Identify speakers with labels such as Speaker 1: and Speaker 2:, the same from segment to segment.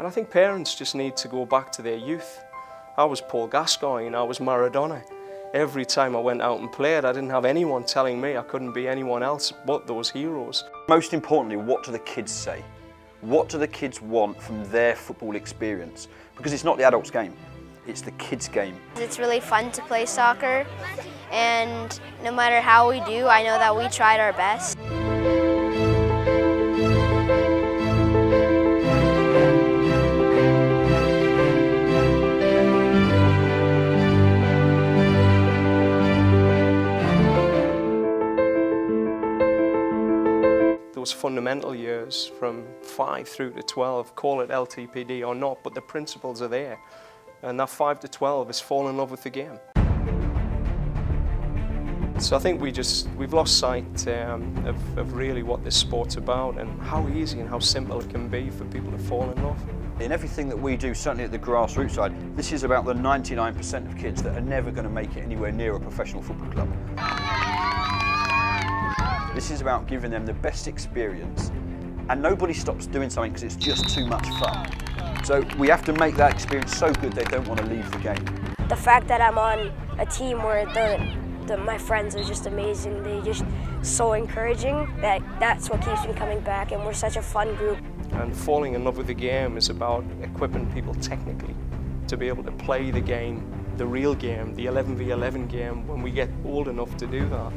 Speaker 1: And I think parents just need to go back to their youth. I was Paul Gascoigne, I was Maradona. Every time I went out and played, I didn't have anyone telling me I couldn't be anyone else but those heroes.
Speaker 2: Most importantly, what do the kids say? What do the kids want from their football experience? Because it's not the adults' game, it's the kids' game.
Speaker 3: It's really fun to play soccer, and no matter how we do, I know that we tried our best.
Speaker 1: Those fundamental years from 5 through to 12, call it LTPD or not, but the principles are there. And that 5 to 12 is fall in love with the game. So I think we've lost sight of really what this sport's about and how easy and how simple it can be for people to fall in love.
Speaker 2: In everything that we do, certainly at the grassroots side, this is about the 99% of kids that are never going to make it anywhere near a professional football club. This is about giving them the best experience, and nobody stops doing something because it's just too much fun. So we have to make that experience so good they don't want to leave the game.
Speaker 3: The fact that I'm on a team where my friends are just amazing, they're just so encouraging, that's what keeps me coming back, and we're such a fun group.
Speaker 1: And falling in love with the game is about equipping people technically to be able to play the game, the real game, the 11v11 game, when we get old enough to do that.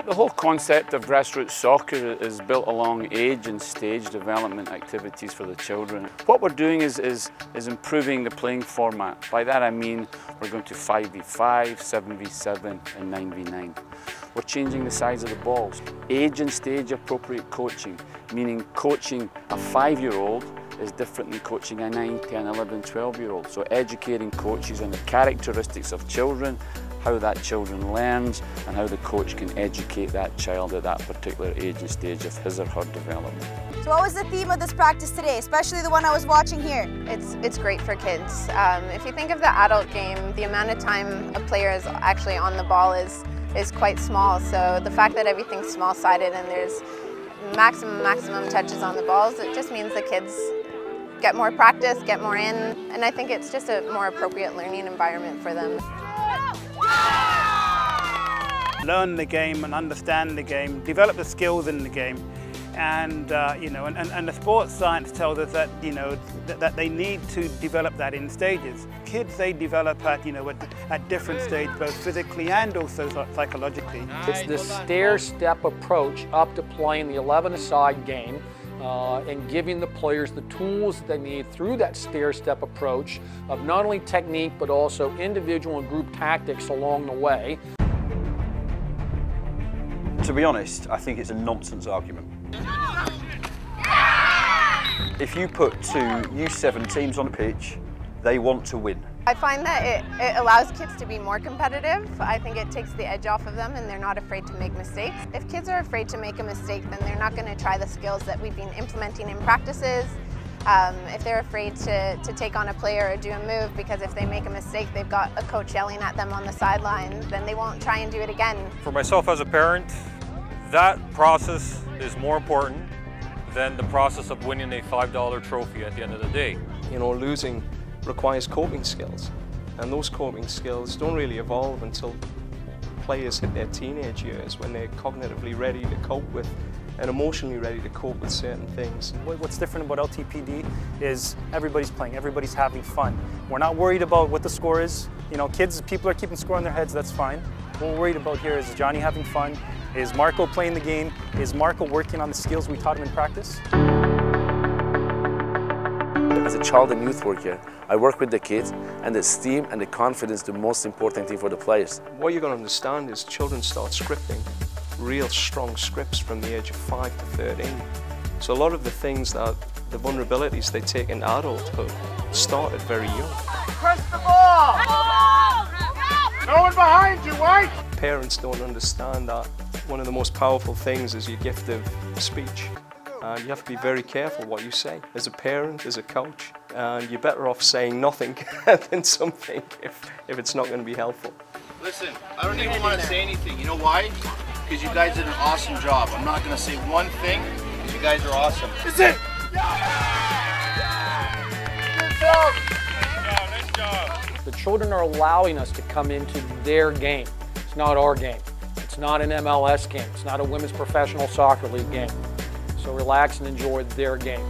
Speaker 4: The whole concept of grassroots soccer is built along age and stage development activities for the children. What we're doing is improving the playing format. By that I mean we're going to 5v5, 7v7 and 9v9. We're changing the size of the balls. Age and stage appropriate coaching, meaning coaching a 5-year-old is different than coaching a 9, 10, 11, 12-year-old. So educating coaches on the characteristics of children, how that children learns, and how the coach can educate that child at that particular age and stage of his or her development.
Speaker 5: So what was the theme of this practice today, especially the one I was watching here?
Speaker 6: It's great for kids. If you think of the adult game, the amount of time a player is actually on the ball is quite small. So the fact that everything's small-sided and there's maximum touches on the balls, it just means the kids get more practice, get more in, and I think it's just a more appropriate learning environment for them.
Speaker 7: Learn the game and understand the game, develop the skills in the game, and the sports science tells us that that they need to develop that in stages. Kids, they develop at different stages, both physically and also psychologically.
Speaker 8: It's this stair-step approach up to playing the 11-a-side game. And giving the players the tools that they need through that stair-step approach of not only technique but also individual and group tactics along the way.
Speaker 2: To be honest, I think it's a nonsense argument. If you put two U7 teams on a pitch, they want to win.
Speaker 6: I find that it allows kids to be more competitive. I think it takes the edge off of them and they're not afraid to make mistakes. If kids are afraid to make a mistake, then they're not going to try the skills that we've been implementing in practices. If they're afraid to take on a player or do a move because if they make a mistake, they've got a coach yelling at them on the sideline, then they won't try and do it again.
Speaker 9: For myself as a parent, that process is more important than the process of winning a $5 trophy at the end of the day.
Speaker 1: You know, losing requires coping skills, and those coping skills don't really evolve until players hit their teenage years, when they're cognitively ready to cope with and emotionally ready to cope with certain things.
Speaker 10: What's different about LTPD is everybody's playing, everybody's having fun. We're not worried about what the score is. You know, people are keeping score in their heads, that's fine. What we're worried about here is Johnny having fun, is Marco playing the game, is Marco working on the skills we taught him in practice.
Speaker 11: As a child and youth worker, I work with the kids, and the esteem and the confidence the most important thing for the players.
Speaker 1: What you're going to understand is children start scripting real strong scripts from the age of 5 to 13. So a lot of the things that, the vulnerabilities they take into adulthood started very young.
Speaker 12: Press the ball! No one behind you, White!
Speaker 1: Parents don't understand that one of the most powerful things is your gift of speech. And you have to be very careful what you say. As a parent, as a coach, and you're better off saying nothing than something if it's not going to be helpful.
Speaker 12: Listen, I don't even want to say anything. You know why? because you guys did an awesome job. I'm not going to say one thing because you guys are awesome. Is it? Good job. Nice job.
Speaker 8: The children are allowing us to come into their game. It's not our game. It's not an MLS game. It's not a women's professional soccer league game. So relax and enjoy their game.